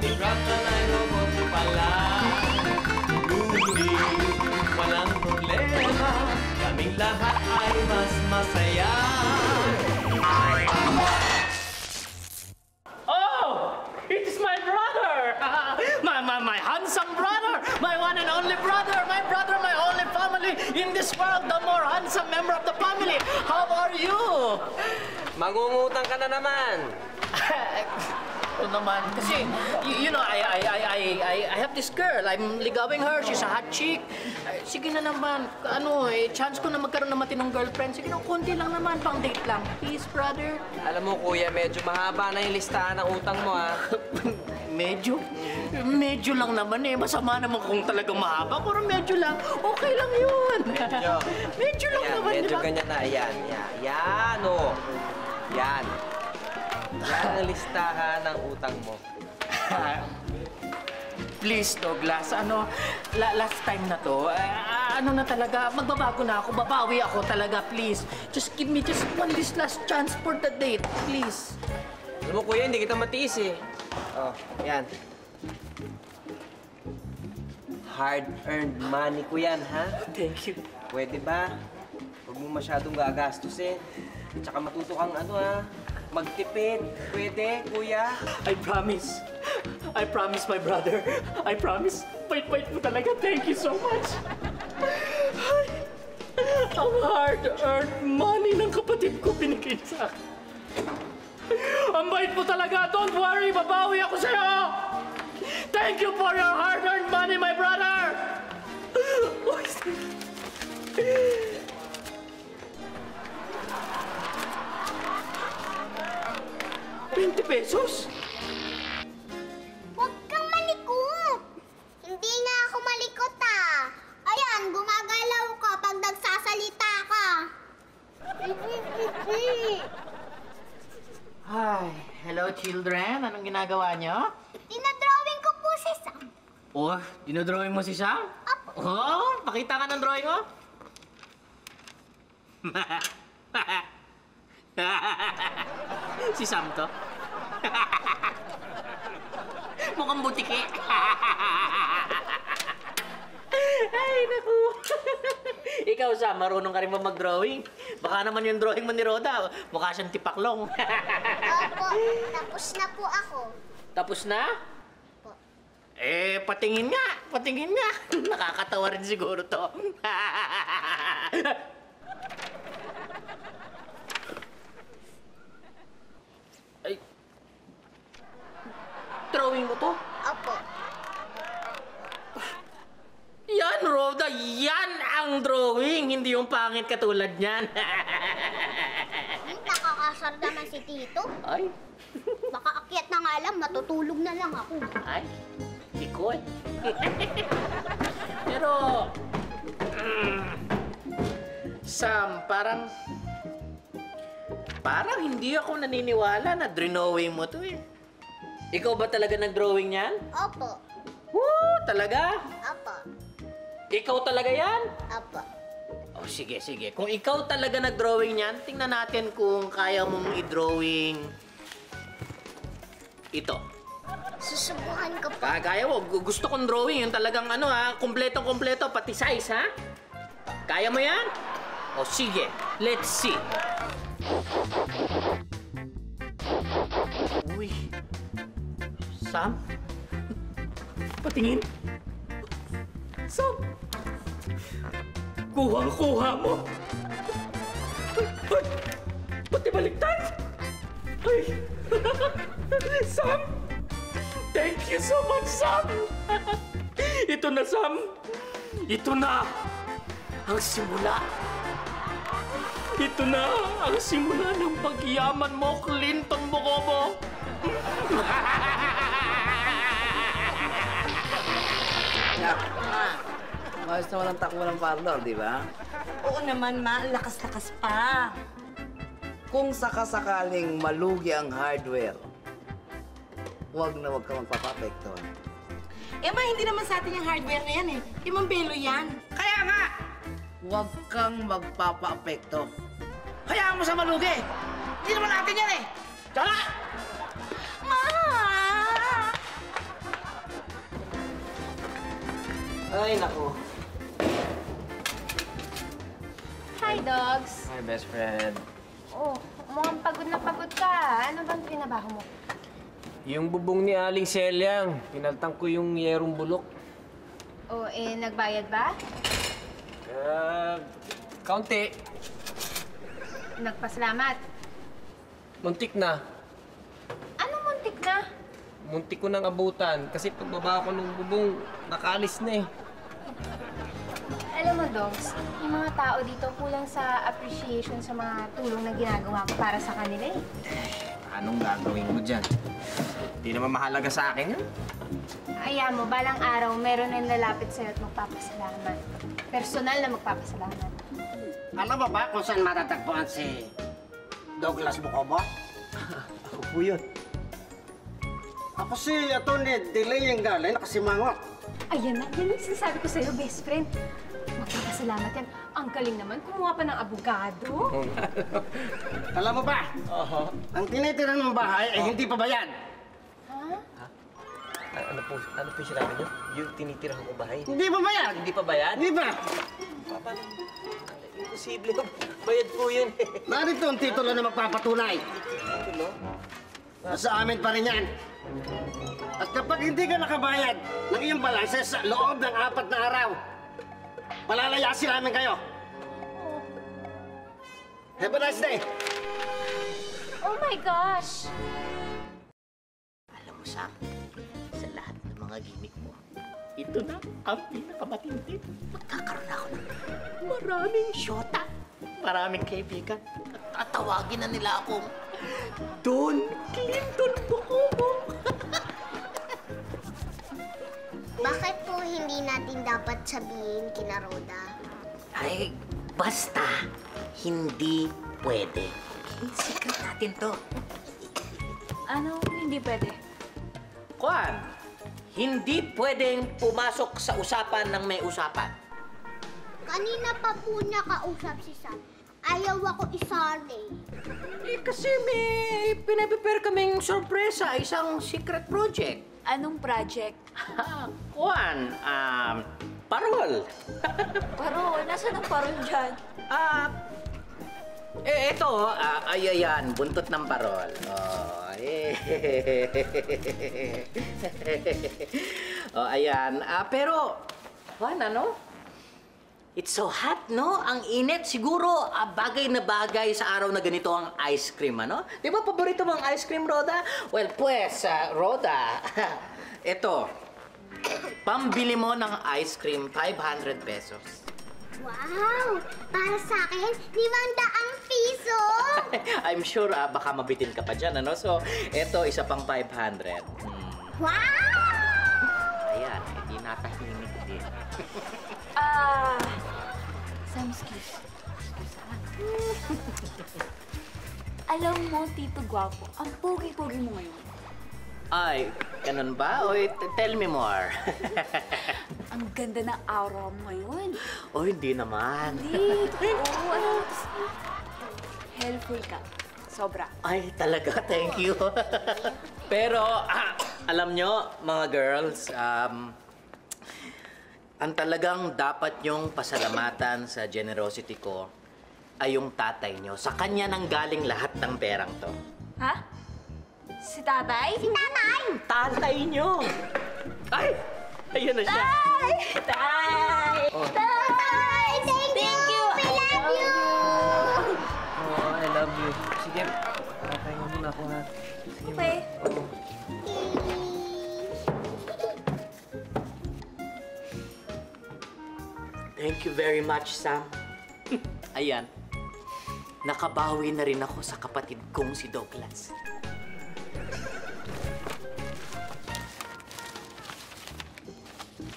aming rockal ay robot pala. Ngunit walang problema, kaming lahat ay mas masaya. Oh! It is my brother! my handsome brother! My one and only brother! My brother, my only family in this world, the more handsome member of the family! How are you? Mangungutang ka na naman. Ito naman, kasi, you know, I have this girl. I'm ligawing her. She's a hot chick. Sige na naman, chance ko na magkaroon ng matinong girlfriend. Sige na, konti lang naman, pang date lang. Please, brother. Alam mo, kuya, medyo mahaba na yung listahan ng utang mo, ha? Medyo lang naman eh. Masama naman kung talagang mahaba. Pero medyo lang. Okay lang yun. Medyo lang Ayan, naman, medyo diba? ganyan na. Ayan, yan, oh. Yan. Yan ang listahan ng utang mo. Please, Douglas, last time na to, na talaga, magbabago na ako, babawi ako talaga, please. Just give me just this last chance for the date, please. Alam mo, kuya, hindi kita matiis eh. Oh, yan. Hard-earned money ko yan, ha? Thank you. Pwede ba? Huwag mo masyadong gagastusin. Tsaka matuto kang magtipid. Pwede, kuya? I promise. I promise, my brother. I promise. Wait mo talaga. Thank you so much. Ang hard-earned money ng kapatid ko binigay sa akin. Ang bait mo talaga. Don't worry, babawi ako sa'yo. Thank you for your hard-earned money, my brother. 20 pesos? Huwag kang malikot! Hindi nga ako malikot, ah! Ayan, gumagalaw ka pag nagsasalita ka! Hi, hello children. Anong ginagawa nyo? Dinadrawing ko po si Sam. Oh, dinodrawing mo si Sam? Apo. Oo, pakita ka ng drawing mo. Si Sam to. Mukhang butiki. Ay, naku. Ikaw, Sam, marunong ka rin ba mag-drawing? Baka naman yung drawing mo ni Roda, mukha siyang tipaklong. Opo, tapos na po ako. Tapos na? Opo. Patingin nga. Patingin nga. Nakakatawa rin siguro to. Ay. Drawing mo to? Opo. Yan, Roda. Yan ang drawing. Hindi yung pangit katulad niyan. Nakakasar naman si Tito. Ay. Baka akyat na nga lang, matutulog na lang ako. Ay. Likod. Pero... Sam, parang hindi ako naniniwala na drawing mo to eh. Ikaw ba talaga nag-drawing yan? Opo. Woo! Talaga? Opo. Ikaw talaga yan? Opo. Oh, sige. Kung ikaw talaga nag-drawing yan, tingnan natin kung kaya mong i-drawing ito. Susubukan ko po. Kaya mo. Gusto kong drawing. Yung talagang kumpletong-kumpleto, pati size, ha? Kaya mo yan? O, sige. Let's see. Uy. Sam? Patingin. Sam? Kuha mo. Pati baliktad. Ay. Sam? Thank you so much, Sam. Ito na, Sam. Ito na ang simula. Ito na ang simula ng pagyaman mo, Clinton Bogobo. Maayos naman ang takbo ng parlor, di ba? Oo naman, Ma. Lakas-lakas pa. Kung sakasakaling malugi ang hardware, huwag ka magpapapektuhan. Ma, hindi naman sa atin yung hardware na yan eh. Yung Belo yan. Kaya nga, huwag kang magpapapekto. Hayaan mo sa malugi. Hindi naman natin yan eh. Tara! Ma! Ay, nako. Hi, dogs. Hi, best friend. Oh, mukhang pagod na pagod ka. Ano bang trinabaho mo? Yung bubong ni Aling Selyang, pinaltang ko yung yerong bulok. Oh, nagbayad ba? Kaunti. Nagpasalamat. Muntik na. Anong muntik na? Muntik ko nang abutan. Kasi pagbaba ko ng bubong, nakaalis na eh. Alam mo, dogs, yung mga tao dito kulang sa appreciation sa mga tulong na ginagawa ko para sa kanila eh. Anong gagawin mo dyan? Hindi naman mahalaga sa akin yun. Ayan mo, balang araw, meron na lalapit sa'yo at magpapasalamat. Personal na magpapasalamat. Alam mo ba kung saan matatagpuan si Douglas Bukobo? Ako po yun. Ako si Atty. Delay yung galay, nakasimangot. Ayan na, yan yung sinasabi ko sa'yo, best friend. Magpapasalamat yan. Ang galing naman, kumuha pa ng abogado. Alam mo ba? Ang tinitira ng bahay ay hindi pa bayad. Ano po yung sinabi niyo? Yung tinitira ko bahay? Hindi pa bayad. Hindi pa bayad? Hindi ba? Paano? Imposible. Bayad po yun eh. Narito ang titulo na magpapatunay. Titulo? Nasa amin pa rin yan. At kapag hindi ka nakabayad ng iyong balanse sa loob ng 4 na araw, palalayasin namin kayo. Have a nice day. Oh my gosh! Alam mo, Sam, sa lahat ng mga gimmick mo, ito na ang pinakamatindi. Magkakaroon ako ng maraming syota, maraming kaibigan. At tatawagin na nila akong Don Clinton Bukobo. Bakit po hindi natin dapat sabihin kina Roda? Ay, basta hindi pwede. Okay, secret natin to. Ano hindi pwede? Juan, hindi pwedeng pumasok sa usapan ng may usapan. Kanina pa po niya kausap si Sam. Ayaw ako isali. Eh, kasi may pinaprepare kaming sorpresa, isang secret project. Anong project? Juan, parol. Parol? Nasaan ang parol dyan? Ito, ayan, buntot ng parol. Oh, oh, ayan. Pero, Juan, ano? It's so hot, no? Ang init. Siguro, bagay na bagay sa araw na ganito ang ice cream, ano? Di ba paborito mo ang ice cream, Roda? Well, pues, Roda, ito, pambili mo ng ice cream, 500 pesos. Wow! Para sa akin, 500 piso! I'm sure baka mabitin ka pa dyan, ano? So, ito, isa pang 500. Wow! Ayan, hindi natahimik din. Sam, excuse. Alam mo, Tito Guapo, ang pogi-pogi mo ngayon. Ay, ganun ba? O, tell me more. Ang ganda ng aura mo ngayon. O, hindi naman. Hindi, totoo. Ano? Helpful ka. Sobra. Ay, talaga, thank you. Pero, alam nyo, mga girls, ang talagang dapat nyong pasalamatan sa generosity ko ay yung tatay nyo. Sa kanya nang galing lahat ng perang to. Ha? Si tatay? Si tatay! Tatay nyo! Ay! Ayun na siya. Tay! Tay! Tay! Thank you! We love you! Oh, I love you. Sige, papahinga muna ako ha. Sige, Okay. Thank you very much, Sam. Ayan. Nakabawi na rin ako sa kapatid kong si Douglas.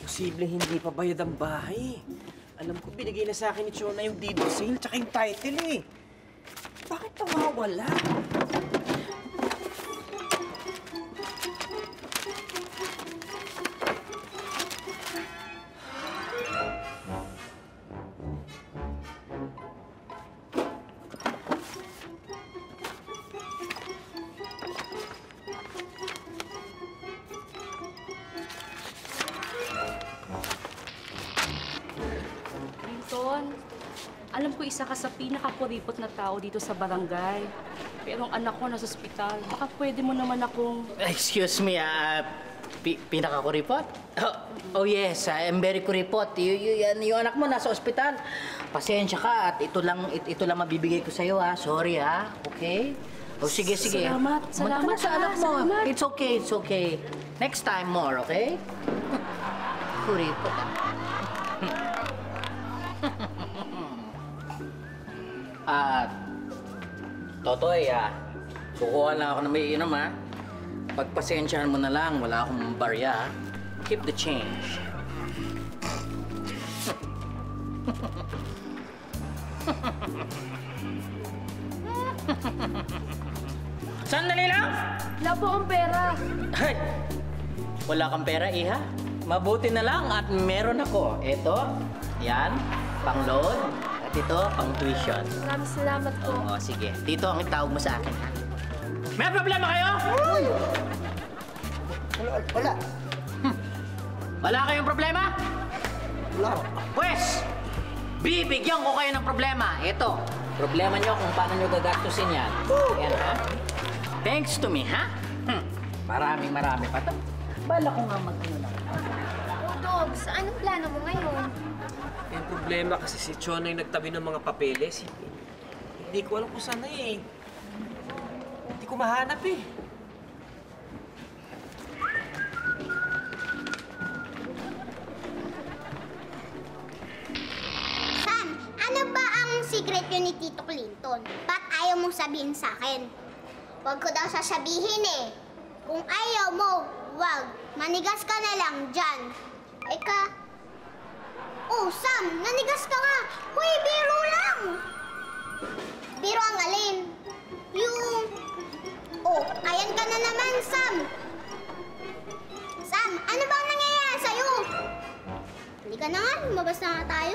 Posible hindi pa bayad ang bahay. Alam ko, binigay na sa akin ni Chona yung deed of sale tsaka yung title eh. Bakit nawawala? Linton. Alam ko isa ka sa pinakakuripot na tao dito sa barangay. Pero ang anak ko nasa ospital. Baka pwede mo naman akong... Excuse me, pinakakuripot? Oh yes, I'm very kuripot. Yung anak mo nasa ospital. Pasensya ka at ito lang mabibigay ko sa'yo ha. Sorry ha, okay? Oh, sige. Salamat, Salamat sa anak mo. salamat. It's okay. Next time more, okay? Kuripot. Totoy, kukuha lang ako na may inom, ha? Pagpasensyahan mo na lang, wala akong barya, ha? Keep the change. Sandali lang! Wala po akong pera. Ay! Wala kang pera, iha? Mabuti na lang at meron ako. Ito, yan, pang-loan. At ito, pang-tuition. Maraming salamat po. Oo, sige. Dito ang itawag mo sa akin, ha? May problema kayo? Wala. Wala kayong problema? Wala. Pwes, bibigyan ko kayo ng problema. Ito, problema nyo kung paano nyo gagastusin yan. Yan, ha? Thanks to me, ha? Marami pa to. Bala ko nga mag-ano lang. Dogs, anong plano mo ngayon? Yung problema kasi si Chona yung nagtabi ng mga papeles. Hindi ko alam kung saan na eh. Hindi ko mahanap eh. Sam, ano ba ang secret yun ni Tito Clinton? Ba't ayaw mong sabihin sa akin? Huwag ko daw sasabihin eh. Kung ayaw mo, wag. Manigas ka na lang dyan. Eka. Oh, Sam, nanigas ka nga. Hoy, biro lang. Biro ang alin? Yung... Oh, ayan ka na naman, Sam. Sam, ano ba ang nangyayari sa'yo? Hindi ka na nga, lumabas na nga tayo.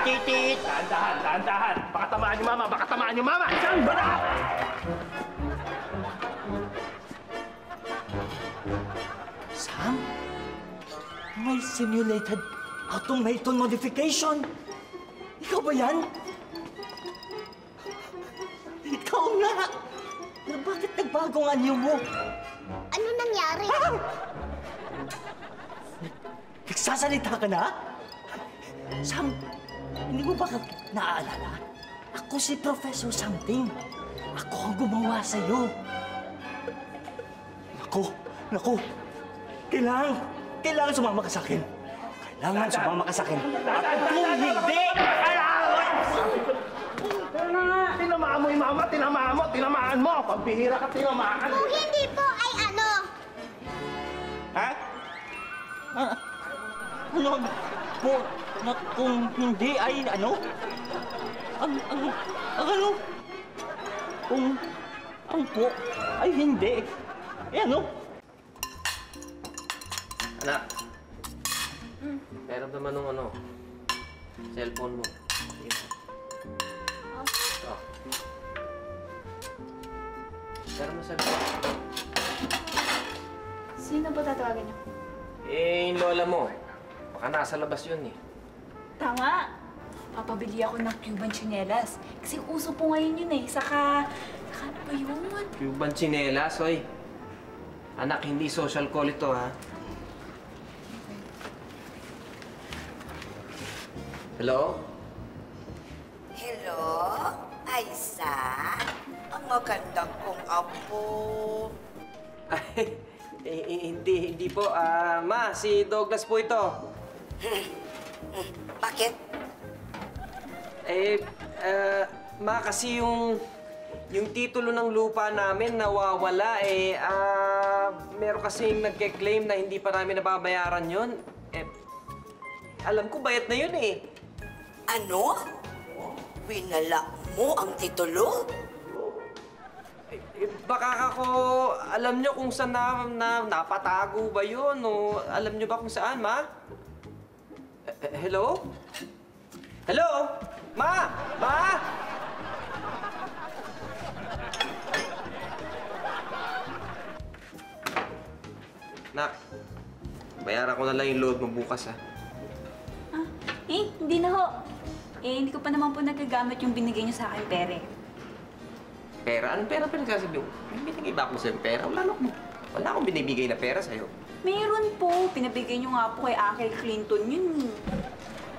Titit! Dahan. Baka tamaan niyo mama. Saan ba na? Sam? May simulated automaton modification? Ikaw ba yan? Ikaw nga! Pero bakit nagbago ang anyo mo? Ano nangyari? Nagsasalita ka na? Sam, hindi mo ba naaalala? Ako si Professor Something. Ako ang gumawa sa'yo. Naku. Kailangan sumama ka sa akin. Kailangan sumama ka sa akin. At kung hindi, Tinamaan mo yung mama, tinamaan mo. Pagbihira ka, tinamaan. Kung hindi po ay ano? ha? Ano? Kung hindi ay ano? Ang ano? Ang po ay hindi. Eh ano? Anak. Meron naman nung cellphone mo. Oh. Meron mo cellphone. Sino ba tatawagan niyo? Eh, yung lola mo. Baka nasa labas yun eh. Tama. Papabili ako ng Cuban chinelas. Kasi uso po ngayon yun eh. Saka ano ba yun? Cuban chinelas, oy. Anak, hindi social call ito, ha? Hello? Hello? Aisa? Ang maganda kong apo. Ay, hindi po. Ma, si Douglas po ito. Bakit? Ma, kasi yung titulo ng lupa namin nawawala meron kasing nagke-claim na hindi pa namin nababayaran yun. Alam ko bayad na yun eh. Ano? Winala mo ang titulo? Baka ako, alam nyo kung saan napatago ba yun o alam nyo ba kung saan, ma? Hello? Hello? Ma! Ma! Nak, bayaran ko na lang yung load mo bukas, ha? Hindi na ho. Hindi ko pa naman po nagagamit yung binigay niyo sa akin pere. Pera? Anong pera pinagsasabi mo? May binigay ba ako sa'yo pera? Wala akong binibigay na pera sa'yo. Meron po. Pinabigay niyo nga po kay Uncle Clinton yun.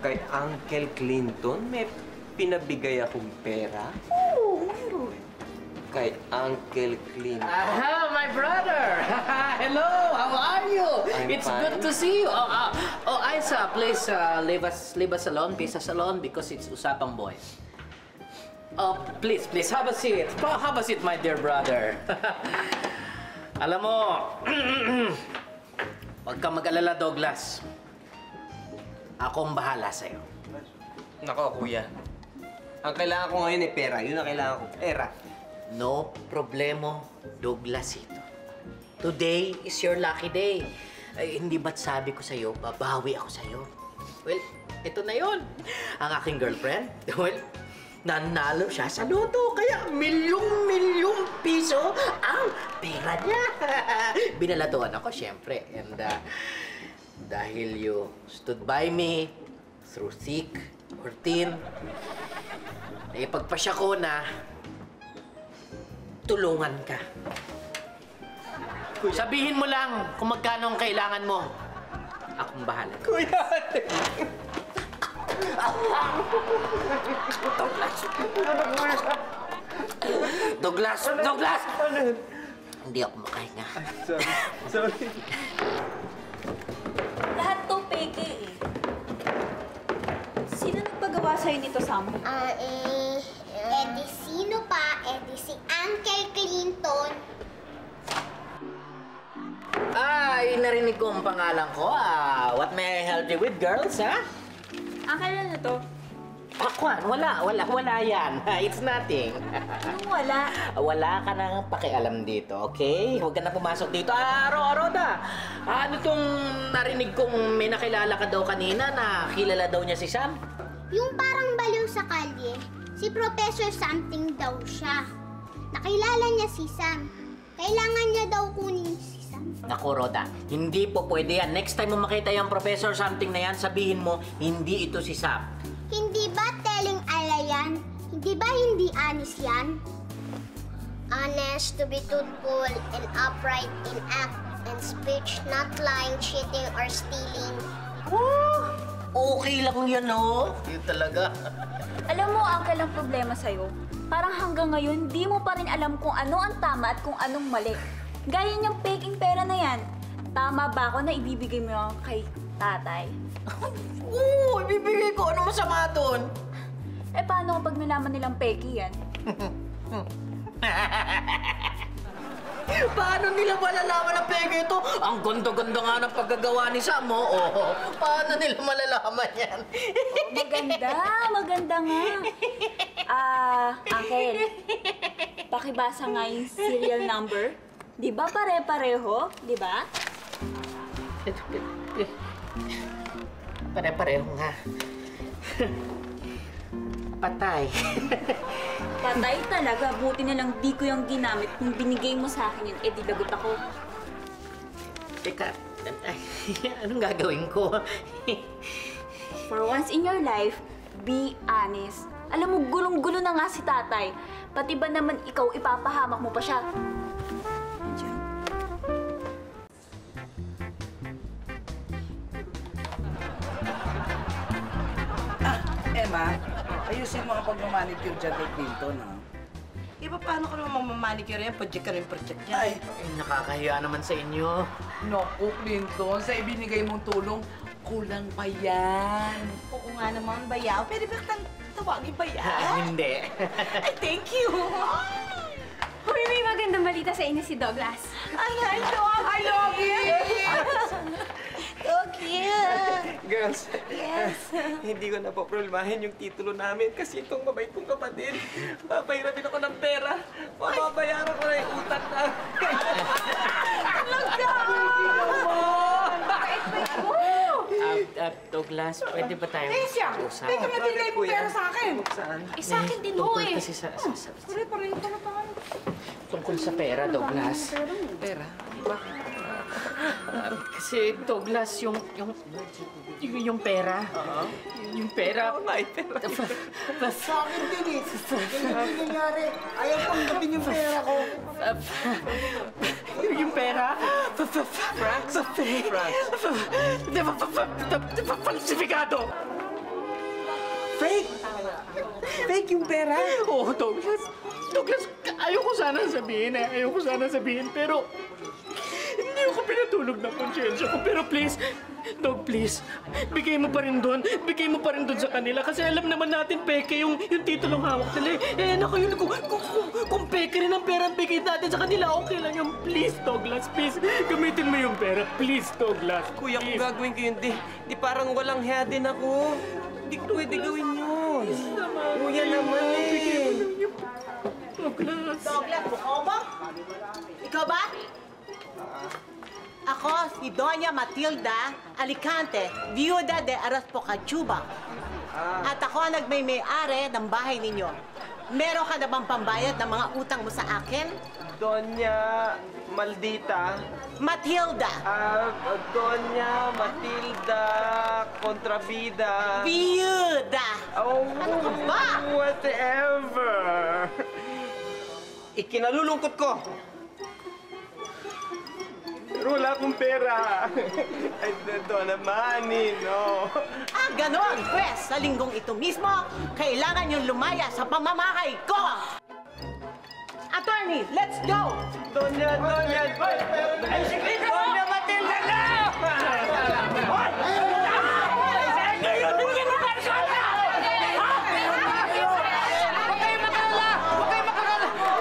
Kay Uncle Clinton, may pinabigay akong pera? Oo, meron. Kay Uncle Clinton. Aha, my brother! Hello, how are you? It's fine. good to see you. Isa, please leave us alone, Pisa Salon, because it's Usapang Boys. Oh, please, have a seat. Have a seat, my dear brother. Alam mo, huwag kang mag-alala, Douglas. Akong bahala sa'yo. Nako, kuya. Ang kailangan ko ngayon ay pera. Yun ang kailangan ko. Pera. No problemo, Douglasito. Today is your lucky day. Ay, hindi ba't sabi ko sa'yo, babawi ako sa'yo? Well, ito na yun. Ang aking girlfriend, well, nanalo siya sa loto. Kaya milyong piso ang pera niya. Binalatuan ako, syempre. And dahil you stood by me through thick or thin, naipagpasya ko na tulungan ka. Sabihin mo lang kung magkano ang kailangan mo. Akong bahala. Kuya! Douglas! Hindi ako makahinga. Sorry. Lahat to peke eh. Sino nagpagawa sa'yo nito, Sam? Sino pa? Si Uncle Clinton. Ay, narinig ko ang pangalan ko. What may I help you with, girls, ha? Uncle, ano to? Pakwan, wala yan. It's nothing. Anong wala? Wala ka nang pakialam dito, okay? Huwag ka na pumasok dito. Roda! Ano tong narinig kong may nakilala ka daw kanina na kilala daw niya si Sam? Yung parang baliw sa kalye, si Professor Something daw siya. Nakilala niya si Sam. Kailangan niya daw kunin si Sam. Naku, Roda, hindi po pwede yan. Next time mo makita yung Professor Something na yan, sabihin mo, hindi ito si Sam. Hindi ba telling ala yan? Hindi ba hindi honest yan? Honest, to be truthful, and upright in act and speech, not lying, cheating, or stealing. Okay lang yan, no? Yun talaga. Alam mo, Uncle, ang problema sa'yo. Parang hanggang ngayon, di mo pa rin alam kung ano ang tama at kung anong mali. Gaya niyang peking pera na yan. Tama ba ako na ibibigay mo yan kay tatay? Oo, ibibigay ko. Ano masama doon? Eh, paano kapag nalaman nilang peki yan? Paano nila malalaman na peke ito? Ang ganda-ganda nga ng paggagawa ni Sam, oh. Paano nila malalaman yan? Maganda nga. Uncle, pakibasa nga yung serial number. Di ba pare-pareho? Di ba? Pare-pareho nga. Patay. Patay talaga. Buti na lang di ko yung ginamit. Kung binigay mo sa akin yun, eh di lagot ako. Teka, anong gagawin ko? For once in your life, be honest. Alam mo, gulong-gulo na nga si tatay. Pati ba naman ikaw, ipapahamak mo pa siya? Emma, ayusin mo ang pagmamanicure dyan kay Clinton, ha? Iba, paano ka naman mamamanicure yan? Project ka rin project niya. Ay, nakakahiya naman sa inyo. Naku, Clinton, sa ibinigay mong tulong, kulang pa yan. Oo nga naman, bayaw. Pwede ba kitang tawagin bayaw? Hindi. Ay, thank you. Hoy, may magandang balita sa inyo si Douglas. Ay, I love you. So cute! Girls, hindi ko na po problemahin yung titulo namin kasi itong mabait kong kapatid. Papahirapin ako ng pera. Mababayaran ko na yung utang na. Talaga! Douglas, Douglas, pwede ba tayo Usap. Teka, nabigay mo pera sa akin. Saan? Eh, sa akin din ho eh. Kasi sa Pare-pareho pa na tayo. tungkol sa pera, Douglas. Pera? Kasi Douglas, yung pera. Yung pera. May pera. Sa akin din eh. Ganyan yung nangyari. Ayaw tanggapin yung pera ko. Yung pera. Franks? Falsifikado! Fake! Fake yung pera? Oo, Douglas. Douglas, ayoko sana sabihin, pero hindi ako pinatulog ng konsyensya ko. Pero please, Dog, please, bigay mo pa rin doon sa kanila. Kasi alam naman natin, peke yung titulong hawak nila. Eh, naku yun, kung peke rin ang pera bigay natin sa kanila, okay lang yung please, Douglas, please, gamitin mo yung pera. Please, Douglas, Kuya, please. kung gagawin ko yun, di parang walang head din ako. Hindi ko pwede gawin yun. Kuya naman eh. Douglas. Douglas, bukaw mo? Ikaw ba? Ako, si Doña Matilda Alicante, Viuda de Araspocachuba. At ako ang nagmay-may-ari ng bahay ninyo. Meron ka na bang pambayad ng mga utang mo sa akin? Doña Maldita. Matilda! Doña Matilda Contrabida. Viuda! Oh, Ano ka ba? whatever. Ikinalulungkot ko. Pero wala akong pera. Ay, ito naman, no? Ganon, Pwes, sa linggong ito mismo, kailangan yung lumaya sa pamamahay ko! Attorney, let's go! Doña Matilda na!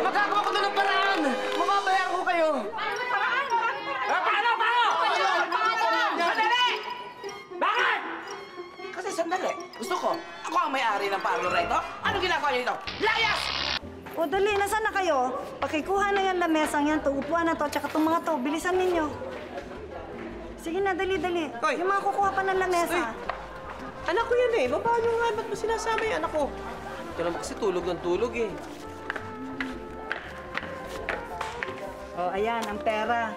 Magagawa ko na ng paraan! Mababayaran ko kayo! Sandali. Gusto ko, ako ang may-ari ng parlor na ito. Ano ginagawa niyo dito? Layas! O dali, nasaan na kayo? Pakikuha na yan lamesang yan, to upuan na to, tsaka itong mga to, bilisan ninyo. Sige na, dali. Hoy. Yung mga kukuha pa ng lamesa. Uy. Anak ko yan eh. Baba nyo nga. Ba't mo sinasama yung anak ko? Ito naman kasi tulog ng tulog eh. O, ayan, ang pera.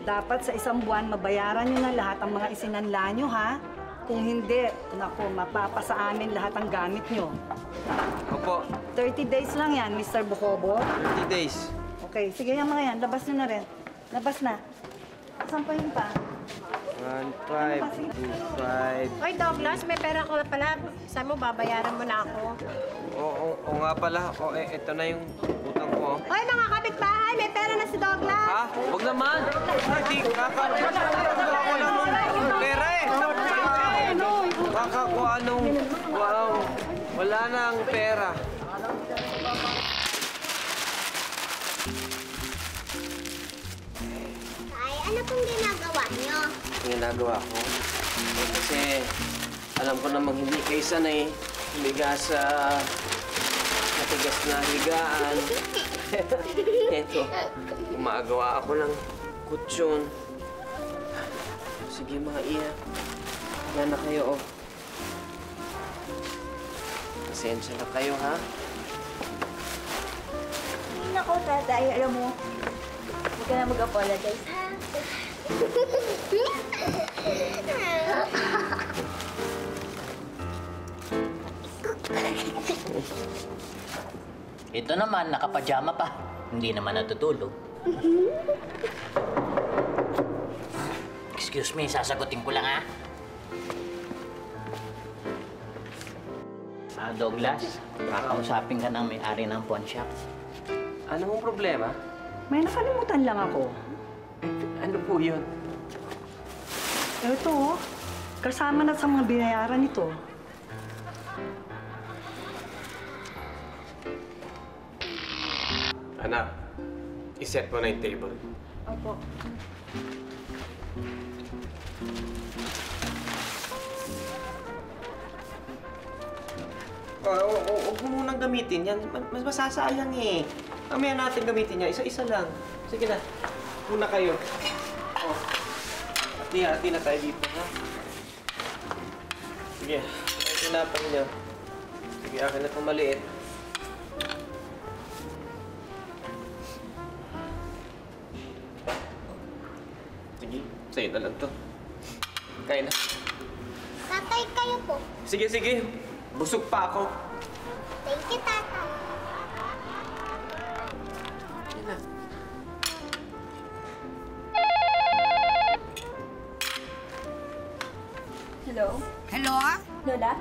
Dapat sa isang buwan, mabayaran nyo na lahat ang mga isinanla nyo, ha? Kung hindi, naku, mapapasa amin lahat ang gamit nyo. Opo. 30 days lang yan, Mr. Bukobo. 30 days. Okay, sige yung mga yan. Labas nyo na rin. Labas na. Saan pa yun pa? 1, 5, 2, 5. Hoy, Douglas, may pera ko pala. Saan mo, babayaran mo na ako. Oo nga pala. Ito na yung utang ko. Hoy, mga kapitbahay, may pera na si Douglas. Ha? Huwag naman. Hindi, wala nung pera eh. Kakakuha nung... Wow. Wala na ang pera. Ay, ano pong ginagawa niyo? Ang ginagawa ko. Kasi alam ko namang hindi kayo sanay humiga sa matigas na higaan. Eto, gumagawa ako ng kutsyon. Sige mga iya, yan na kayo oh. Pasensya na kayo ha. Hindi na ko, tatay. Alam mo, huwag ka na mag-apologize, ha? Ito naman, nakapajama pa. Hindi naman natutulog. Excuse me, sasagutin ko lang, ha? Douglas, kakausapin ka ng may-ari ng pawn shop. Ano mong problema? May nakalimutan lang ako. Ano po yun? Ito, oh. Kasama na sa mga binayaran nito. Anak, iset mo na yung table. Opo. Huwag mo munang gamitin yan. Mas masasayang eh. Mamaya natin gamitin yan. Isa-isa lang. Sige na. Muna kayo. Hati na tayo dito, ha? Sige, ay tinapang niyo. Sige, akin na itong maliit. Sige, sa'yo na lang to. Kaya na. Tatay, kayo po. Sige, sige. Busog pa ako. Thank you, tatay. Yan na. Hello? Hello? Lola?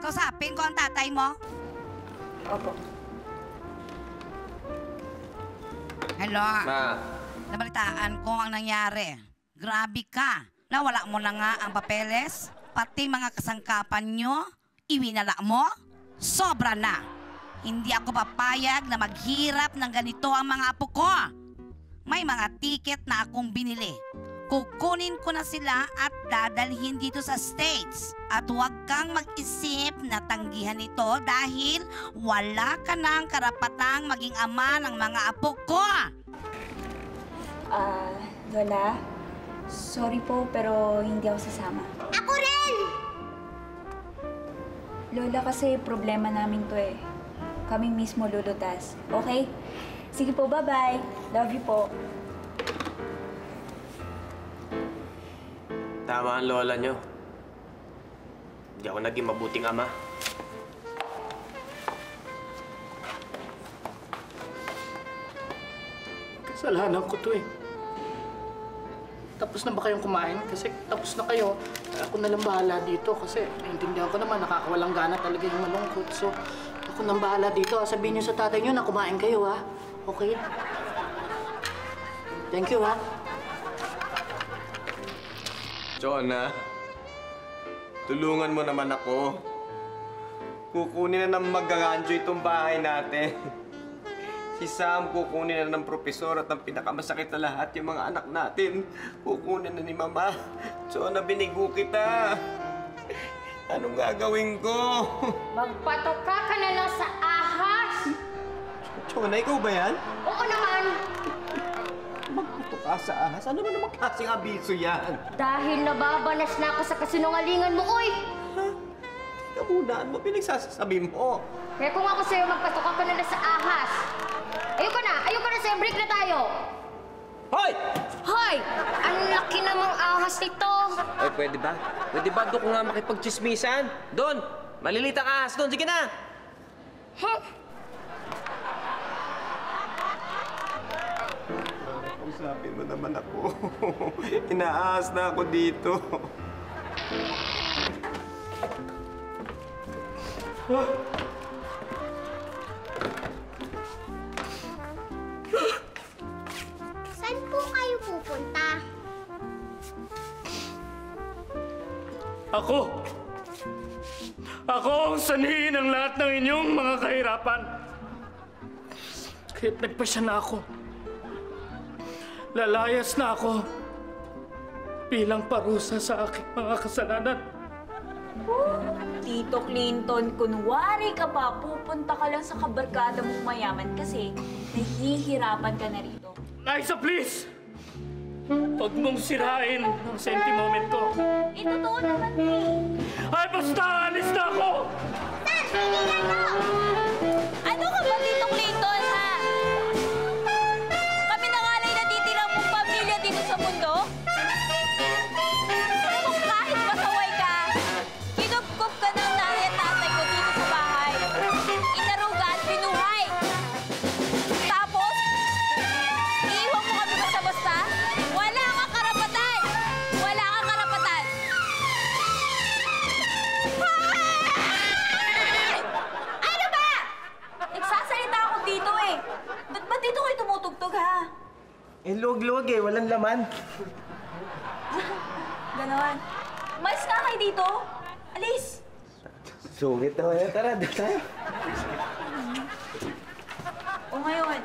Kausapin ko ang tatay mo? Opo. Hello? Ma. Nabalitaan ko ang nangyari. Grabe ka. Nawala mo na nga ang papeles, pati mga kasangkapan nyo, iwinala mo. Sobra na. Hindi ako papayag na maghirap ng ganito ang mga apo ko. May mga ticket na akong binili. Kukunin ko na sila at dadalhin dito sa States. At huwag kang mag-isip na tanggihan ito dahil wala ka ng karapatang maging ama ng mga apo ko. Lola, sorry po pero hindi ako sasama. Ako rin! Lola, kasi problema namin to eh. Kami mismo lulutas. Okay? Sige po, bye-bye. Love you po. Tama ang lola nyo. Hindi ako naging mabuting ama. Kasalanan ko to eh. Tapos na ba kayong kumain? Kasi tapos na kayo. Ako na lang bahala dito kasi naiintindihan ko naman nakakawalang gana talaga yung malungkot. So, ako nang bahala dito. Sabihin niyo sa tatay niyo na kumain kayo, ha? Okay? Thank you, ha? Jonah, tulungan mo naman ako. Kukunin na ng magaganjo itong bahay natin. Si Sam kukunin na ng propesor at ang pinakamasakit na lahat, yung mga anak natin. Kukunin na ni Mama. Jonah, binigo kita. Anong gagawin ko? Magpatoka ka na lang sa ahas! Jonah, ikaw ba yan? Oo naman! Magputo ka sa ahas? Ano ba namang klaseng abiso yan? Dahil nababanas na ako sa kasinungalingan mo, uy! Teka muna, ano ba pinagsasabi mo? Kaya kung ako sa'yo, magpatoka ka na lang sa ahas! Ayoko na sa'yo, break na tayo! Hoy! Hoy! Ang laki namang ahas nito! Ay, pwede ba? Pwede ba doon ko nga makipagchismisan? Doon! Maliliit ang ahas doon. Sige na! Usapin mo naman ako. Inaahas na ako dito. Saan po kayo pupunta? Ako ang sanhi ng lahat ng inyong mga kahirapan. Kahit nagpasya na ako, lalayas na ako bilang parusa sa aking mga kasalanan. Tito Clinton, kunwari ka pa, pupunta ka lang sa kabarkada mong mayaman kasi nahihirapan ka na rito. Liza, please! Huwag mong sirain ang sentiment ko. Totoo naman eh. Ay, basta! Alis na ako! Ano ka ba, Tito Clinton, ha? Kami na nga lang natitirang mong pamilya dito sa mundo? Pero kahit pasaway ka, kinupkup ka ng nanay at tatay ko dito sa bahay. Inaruga at binuhay. Tapos, iiwan mo kami basta-basta? Wala kang karapatan! Wala kang karapatan! Ano ba? Nagsasalita ako dito eh. Ba't dito kayo tumutugtog, ha? Eh, luwag-luwag eh. Walang laman. Ganon. Umalis na kayo dito. Alis. Sungit naman yan. Tara, doon tayo. O ngayon,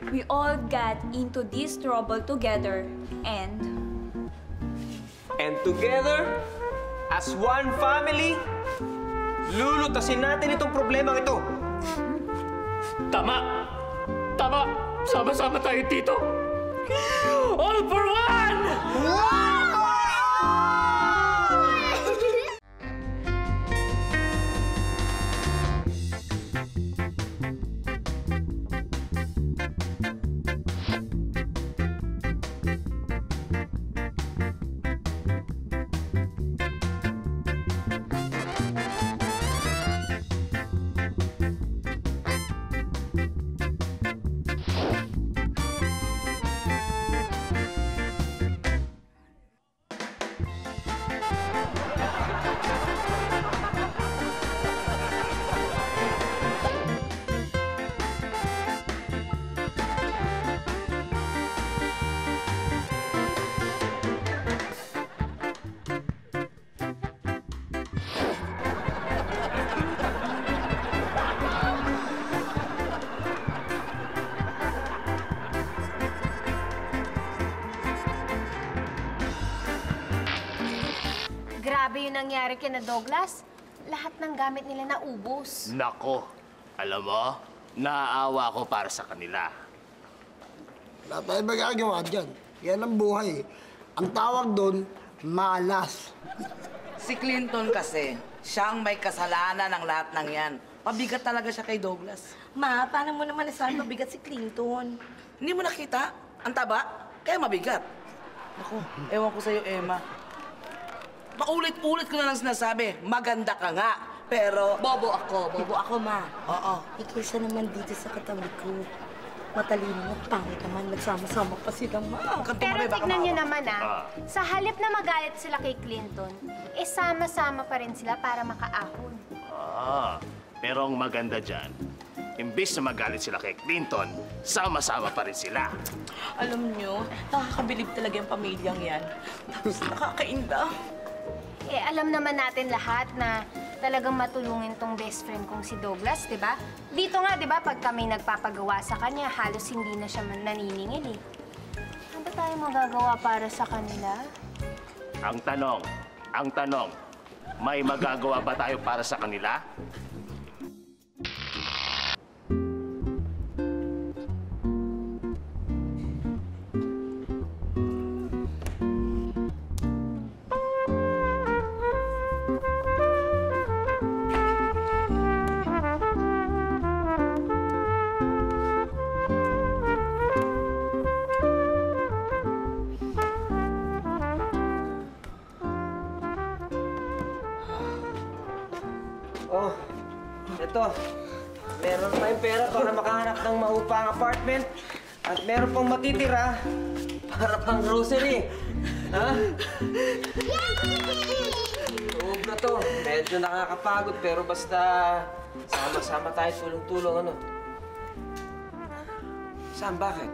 we all got into this trouble together and together, as one family, lulutasin natin itong problema ito. Tama! Tama! Sama-sama tayo dito! All for one! Wow! nangyari kina Douglas, lahat ng gamit nila naubos. Nako, alam mo, naaawa ko para sa kanila. Wala tayo magagawa dyan. Yan ang buhay. Ang tawag doon, malas. Si Clinton kasi, siya ang may kasalanan ng lahat ng yan. Pabigat talaga siya kay Douglas. Ma, paano mo naman nasabi mabigat si Clinton? Hindi mo nakita? Ang taba? Kaya mabigat. Naku, ewan ko sa'yo, Emma. Paulit-ulit ko na lang sinasabi, maganda ka nga. Pero... Bobo ako, ma. Oo. Eh, kaysa naman dito sa katabi ko. Matalino, pangit naman, nagsama-sama pa sila, ma. Pero tignan niyo naman, sa halip na magalit sila kay Clinton, sama-sama pa rin sila para makaahon. Pero ang maganda dyan, imbis na magalit sila kay Clinton, sama-sama pa rin sila. Alam niyo, nakakabilib talaga yung pamilyang yan. Tapos nakakainda. Eh, alam naman natin lahat na talagang matulungin tong best friend kong si Douglas, di ba? Dito nga, di ba, pag kami nagpapagawa sa kanya, halos hindi na siya naniningil eh. Ano ba tayo magagawa para sa kanila? Ang tanong, may magagawa ba tayo para sa kanila? Oh, ito. Meron tayong pera para makahanap ng maupang apartment. At meron pang matitira para pang grocery. Ha? Tuog na to. Medyo nakakapagod pero basta sama-sama tayo tulong-tulong, ano? Sam, bakit?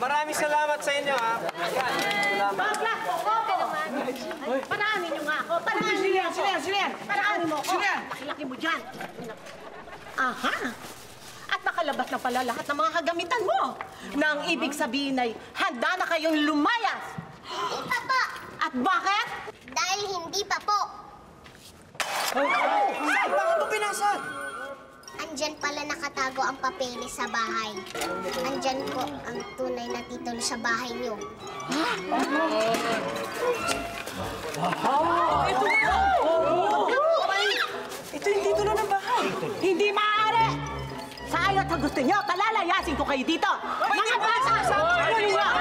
Maraming salamat sa inyo, ha? Salamat. Bakla! Opo! Paraanin niyo nga ako! Paraanin niyo ako! Sino yan? Paraanin mo ako! Pakilaki mo dyan! Aha! At nakalabas na pala lahat ng mga kagamitan mo! Nang ibig sabihin ay handa na kayong lumayas! Hindi pa po. At bakit? Dahil hindi pa po. Saan ba mo pinasok? Andyan pala nakatago ang papeles sa bahay. Andyan po ang tunay na titulo sa bahay niyo. Ito na! Ito yung titulo ng bahay. Hindi maaari! Sa ayaw at gusto niyo, kalalayasin ko kayo dito. Mga bata! Akin yan!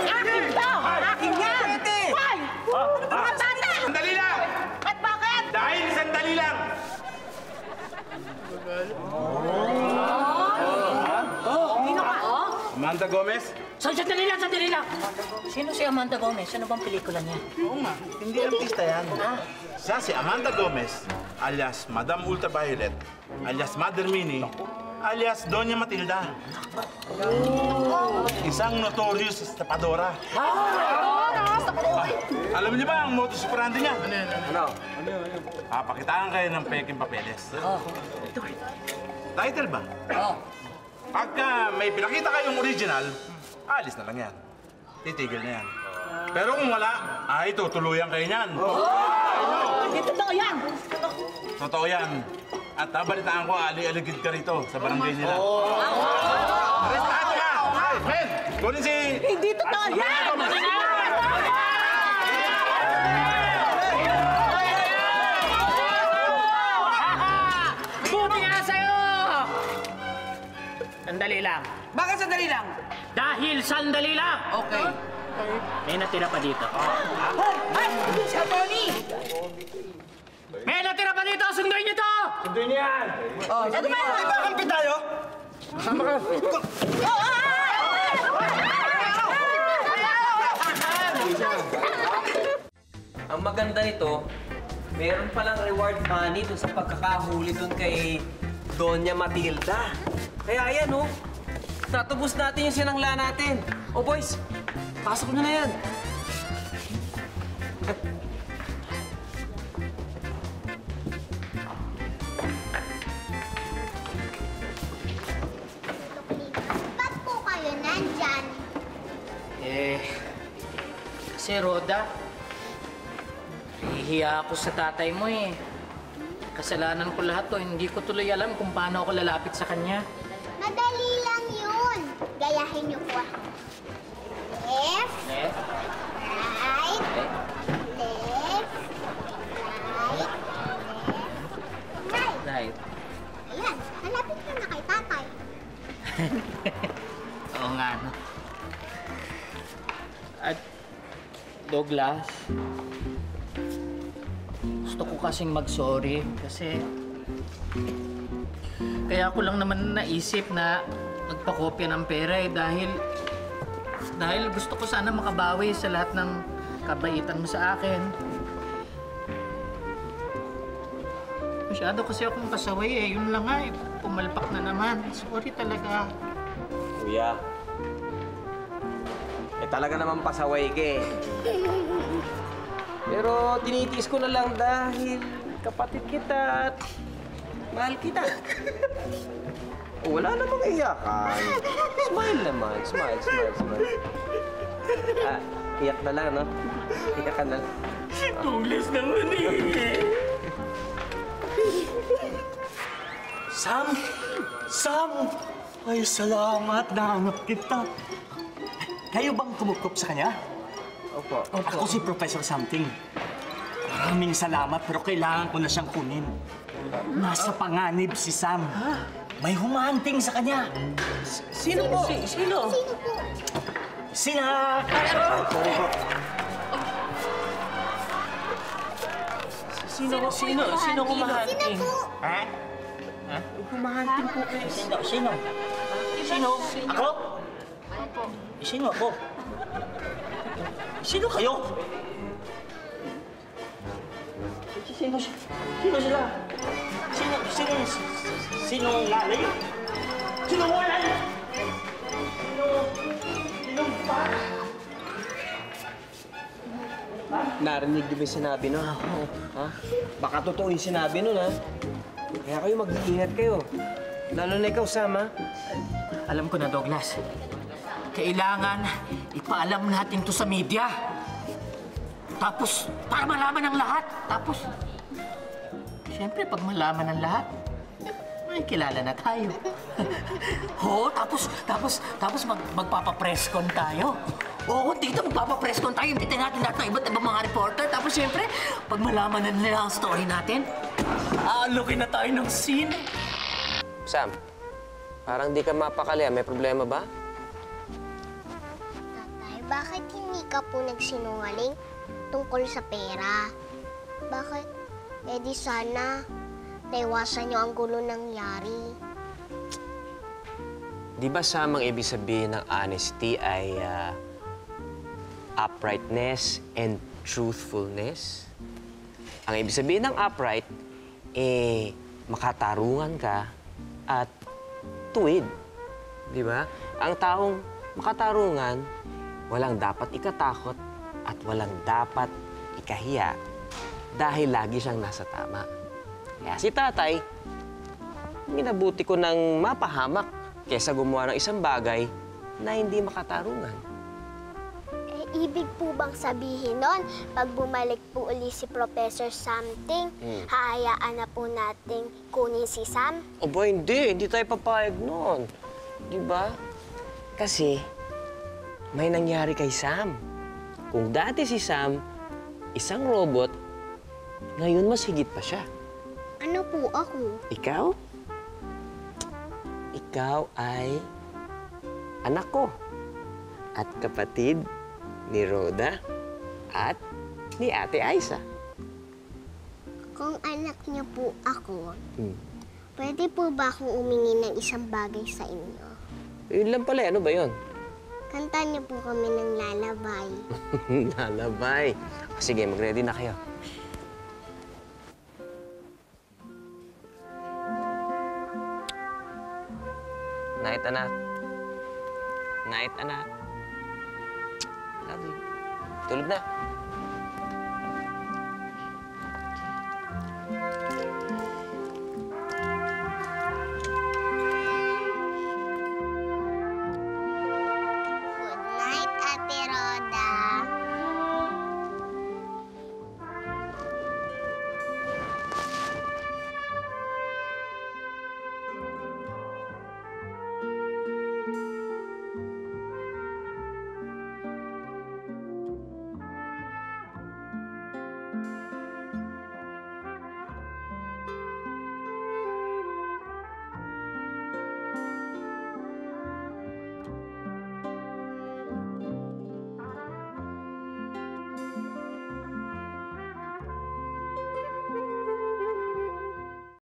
Akin to! Akin yan! Hoy! Mga bata! Sandali lang! At bakit? Dahil sandali lang! Sino ka? Amanda Gomez? Sandali lang! Sino si Amanda Gomez? Ano bang pelikula niya? Oo nga, hindi artista yan. Siya si Amanda Gomez, alias Madam Ultraviolet, alias Mother Minnie, alias Doña Matilda. Isang notorious estapadora. Alam niyo ba ang modus operandi niya? Ano? Papakitaan kayo ng peking papeles. Title ba? Pagka may pinakita kayong original, alis na lang yan. Titigil na yan. Pero kung wala, ay tutuluyan kayo niyan. Hindi totoo yan! Totoo yan. At nabalitaan ko, ali-aligid ka rito sa barangay nila. Arrestado ka! Ay, men! Kunin si... Hindi totoo yan! Buti nga sa'yo! Sandali lang. Bakit sandali lang? Dahil sandali lang! Okay. May natira pa dito. Ay! Si Tony! May natira pa dito! Sunduin niyo to! Sunduin niyo yan! Ano ba? Di ba kalpit tayo? Sama ka. Ang maganda nito, meron palang reward money dun sa pagkakahuli dun kay Doña Matilda. Kaya yan, oh. Natubos natin yung sinangla natin. Oh, boys, pasok nyo na yan. Ba't po kayo nandyan? Kasi Roda, hihiya ako sa tatay mo eh. Kasalanan ko lahat to, hindi ko tuloy alam kung paano ako lalapit sa kanya. Madali lang yun. Gayahin niyo po ako. Left, Left, right, left, right, left, right. right. Ayan, malapit ka na kay tatay. Oo nga, no? At, Douglas, gusto ko kasing mag-sorry kasi kaya ko lang naman naisip na magpakopya ng pera eh dahil gusto ko sana makabawi sa lahat ng kabaitan mo sa akin. Masyado kasi akong kasaway eh. Yun lang nga eh. Pumalpak na naman. Sorry talaga. Kuya, talaga naman pasaway ka eh. Pero tinitiis ko na lang dahil kapatid kita at mahal kita. Wala namang iyakan. Smile naman. Smile. Iyak na lang, no? Iyak ka na lang. Douglas naman eh. Sam! Ay, salamat. Nahanap kita. Kayo bang kumukup sa kanya? Opo. Ako si Professor Something. Maraming salamat, pero kailangan ko na siyang kunin. Nasa panganib si Sam. May humanting sa kanya. Sino po? Sino? Sina... Sino humahanting? Ha? Humahanting po kayo. Sino? Ako? Sino ako? Sino kayo? Sino sila? Sino ang lalay? Sino ang walay? Sino pa? Narinig niyo ba yung sinabi nun? Ha? Baka totoo yung sinabi nun, ha? Kaya kayo mag-iingat kayo. Lalo na ikaw, Sam, ha? Alam ko na, Douglas. Kailangan ipaalam natin to sa media. Tapos, para malaman ng lahat. Tapos, siyempre, pag malaman ng lahat, may kilala na tayo. Oo, tapos magpapapresscon tayo. Oo, dito magpapapresscon tayo. Imbitin natin lahat ng iba't ibang mga reporter. Tapos, siyempre, pag malaman na nila ang story natin, aalukin na tayo ng scene. Sam, parang di ka mapakali. May problema ba? Tatay, bakit hindi ka po nagsinungaling tungkol sa pera? Bakit? Eh di sana, naiwasan niyo ang gulo nangyari. Di ba, Sam, ang ibig sabihin ng honesty ay uprightness and truthfulness? Ang ibig sabihin ng upright, makatarungan ka at tuwid. Di ba? Ang taong makatarungan, walang dapat ikatakot at walang dapat ikahiya dahil lagi siyang nasa tama. Kaya si tatay, minabuti ko ng mapahamak kaysa gumawa ng isang bagay na hindi makatarungan. Ibig po bang sabihin nun, pag bumalik po uli si Professor Something, hahayaan na po natin kunin si Sam? Aba, hindi. Hindi tayo papayag nun. Di ba? Kasi, may nangyari kay Sam. Kung dati si Sam, isang robot, ngayon mas higit pa siya. Ano po ako? Ikaw? Ikaw ay anak ko at kapatid ni Rhoda at ni Ate Aiza. Kung anak niyo po ako, pwede po ba akong umingi ng isang bagay sa inyo? Yun lang pala. Ano ba yun? Kanta niyo po kami ng lalabay. Lalabay. Sige, mag-ready na kayo. Night, anak. Night, anak. Love you. Tulog na.